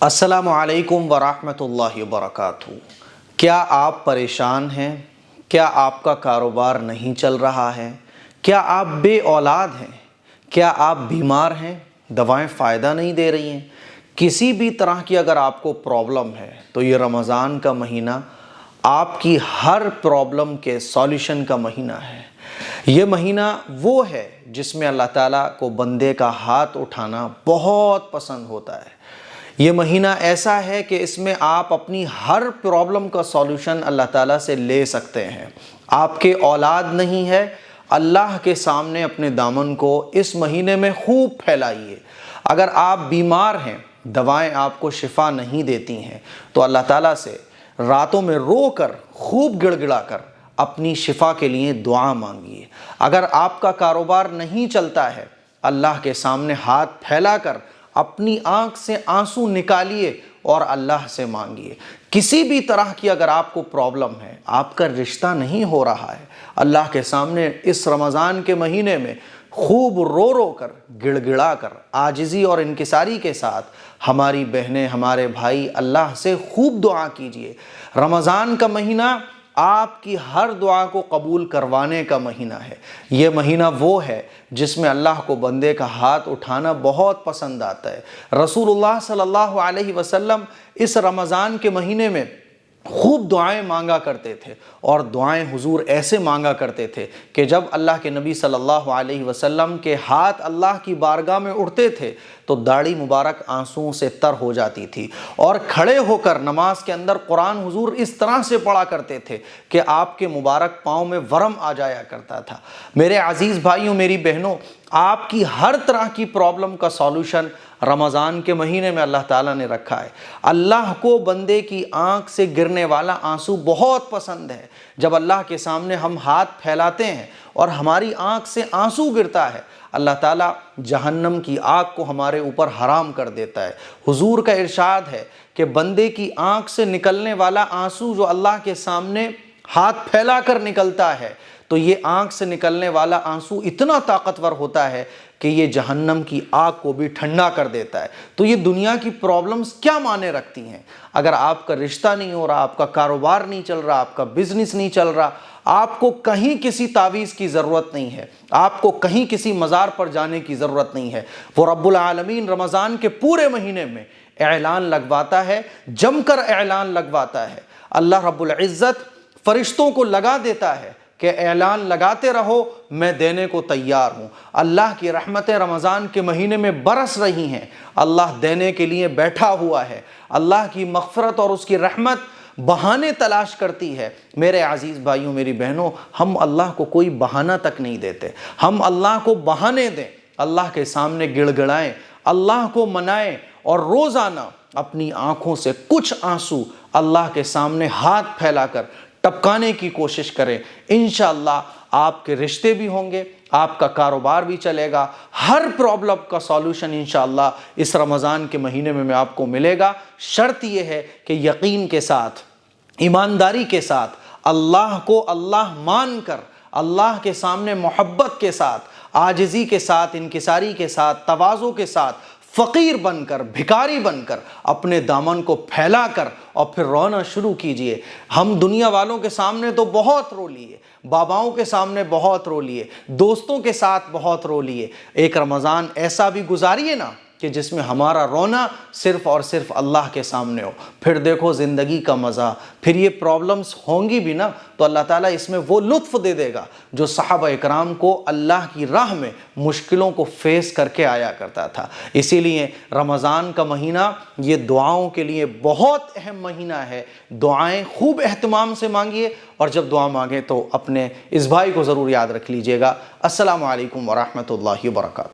السلام علیکم ورحمۃ اللہ وبرکاتہ۔ کیا آپ پریشان ہیں؟ کیا آپ کا کاروبار نہیں چل رہا ہے؟ کیا آپ بے اولاد ہیں؟ کیا آپ بیمار ہیں؟ دوائیں فائدہ نہیں دے رہی ہیں؟ کسی بھی طرح کی اگر آپ کو پرابلم ہے تو یہ رمضان کا مہینہ آپ کی ہر پرابلم کے سولیوشن کا مہینہ ہے۔ یہ مہینہ وہ ہے جس میں اللہ تعالیٰ کو بندے کا ہاتھ اٹھانا بہت پسند ہوتا ہے۔ یہ مہینہ ایسا ہے کہ اس میں آپ اپنی ہر پرابلم کا سولیوشن اللہ تعالیٰ سے لے سکتے ہیں۔ آپ کے اولاد نہیں ہے، اللہ کے سامنے اپنے دامن کو اس مہینے میں خوب پھیلائیے۔ اگر آپ بیمار ہیں، دوائیں آپ کو شفا نہیں دیتی ہیں تو اللہ تعالیٰ سے راتوں میں رو کر خوب گڑ گڑا کر اپنی شفا کے لیے دعا مانگیے۔ اگر آپ کا کاروبار نہیں چلتا ہے، اللہ کے سامنے ہاتھ پھیلا کر اپنی آنکھ سے آنسو نکالیے اور اللہ سے مانگیے۔ کسی بھی طرح کی اگر آپ کو پرابلم ہے، آپ کا رشتہ نہیں ہو رہا ہے، اللہ کے سامنے اس رمضان کے مہینے میں خوب رو رو کر گڑ گڑا کر عاجزی اور انکساری کے ساتھ ہماری بہنیں، ہمارے بھائی اللہ سے خوب دعا کیجئے۔ رمضان کا مہینہ آپ کی ہر دعا کو قبول کروانے کا مہینہ ہے۔ یہ مہینہ وہ ہے جس میں اللہ کو بندے کا ہاتھ اٹھانا بہت پسند آتا ہے۔ رسول اللہ صلی اللہ علیہ وسلم اس رمضان کے مہینے میں خوب دعائیں مانگا کرتے تھے، اور دعائیں حضور ایسے مانگا کرتے تھے کہ جب اللہ کے نبی صلی اللہ علیہ وسلم کے ہاتھ اللہ کی بارگاہ میں اٹھتے تھے تو داڑھی مبارک آنسوؤں سے تر ہو جاتی تھی، اور کھڑے ہو کر نماز کے اندر قرآن حضور اس طرح سے پڑھا کرتے تھے کہ آپ کے مبارک پاؤں میں ورم آ جایا کرتا تھا۔ میرے عزیز بھائیوں، میری بہنوں، آپ کی ہر طرح کی پرابلم کا سولوشن رمضان کے مہینے میں اللہ تعالیٰ نے رکھا ہے۔ اللہ کو بندے کی آنکھ سے گرنے والا آنسو بہت پسند ہے۔ جب اللہ کے سامنے ہم ہاتھ پھیلاتے ہیں اور ہماری آنکھ سے آنسو گرتا ہے، اللہ تعالیٰ جہنم کی آگ کو ہمارے اوپر حرام کر دیتا ہے۔ حضور کا ارشاد ہے کہ بندے کی آنکھ سے نکلنے والا آنسو جو اللہ کے سامنے ہاتھ پھیلا کر نکلتا ہے تو یہ آنکھ سے نکلنے والا آنسو اتنا طاقتور ہوتا ہے کہ یہ جہنم کی آگ کو بھی ٹھنڈا کر دیتا ہے۔ تو یہ دنیا کی پرابلمز کیا معنی رکھتی ہیں؟ اگر آپ کا رشتہ نہیں ہو رہا، آپ کا کاروبار نہیں چل رہا، آپ کا بزنس نہیں چل رہا، آپ کو کہیں کسی تعویذ کی ضرورت نہیں ہے، آپ کو کہیں کسی مزار پر جانے کی ضرورت نہیں ہے۔ وہ رب العالمین رمضان کے پورے مہینے میں اعلان لگواتا ہے، جم کر اعلان لگواتا ہے۔ اللہ رب العزت فرشتوں کو لگا دیتا ہے کہ اعلان لگاتے رہو، میں دینے کو تیار ہوں۔ اللہ کی رحمتیں رمضان کے مہینے میں برس رہی ہیں، اللہ دینے کے لیے بیٹھا ہوا ہے۔ اللہ کی مغفرت اور اس کی رحمت بہانے تلاش کرتی ہے۔ میرے عزیز بھائیوں، میری بہنوں، ہم اللہ کو کوئی بہانہ تک نہیں دیتے۔ ہم اللہ کو بہانے دیں، اللہ کے سامنے گڑ گڑائیں، اللہ کو منائیں، اور روزانہ اپنی آنکھوں سے کچھ آنسو اللہ کے سامنے ہاتھ پھیلا کر ٹپکانے کی کوشش کریں۔ انشاءاللہ آپ کے رشتے بھی ہوں گے، آپ کا کاروبار بھی چلے گا، ہر پرابلم کا سولوشن انشاءاللہ اس رمضان کے مہینے میں آپ کو ملے گا۔ شرط یہ ہے کہ یقین کے ساتھ، ایمانداری کے ساتھ، اللہ کو اللہ مان کر، اللہ کے سامنے محبت کے ساتھ، عاجزی کے ساتھ، انکساری کے ساتھ، تواضع کے ساتھ، فقیر بن کر، بھکاری بن کر اپنے دامن کو پھیلا کر اور پھر رونا شروع کیجئے۔ ہم دنیا والوں کے سامنے تو بہت رو لیے، باباؤں کے سامنے بہت رو لیے، دوستوں کے ساتھ بہت رو لیے۔ ایک رمضان ایسا بھی گزاریے نا کہ جس میں ہمارا رونا صرف اور صرف اللہ کے سامنے ہو، پھر دیکھو زندگی کا مزہ۔ پھر یہ پرابلمز ہوں گی بھی نا تو اللہ تعالیٰ اس میں وہ لطف دے دے گا جو صحابہ اکرام کو اللہ کی راہ میں مشکلوں کو فیس کر کے آیا کرتا تھا۔ اسی لیے رمضان کا مہینہ یہ دعاؤں کے لیے بہت اہم مہینہ ہے۔ دعائیں خوب اہتمام سے مانگیے، اور جب دعا مانگیں تو اپنے اس بھائی کو ضرور یاد رکھ لیجئے گا۔ السلام علیکم ورحمۃ اللہ وبرکاتہ۔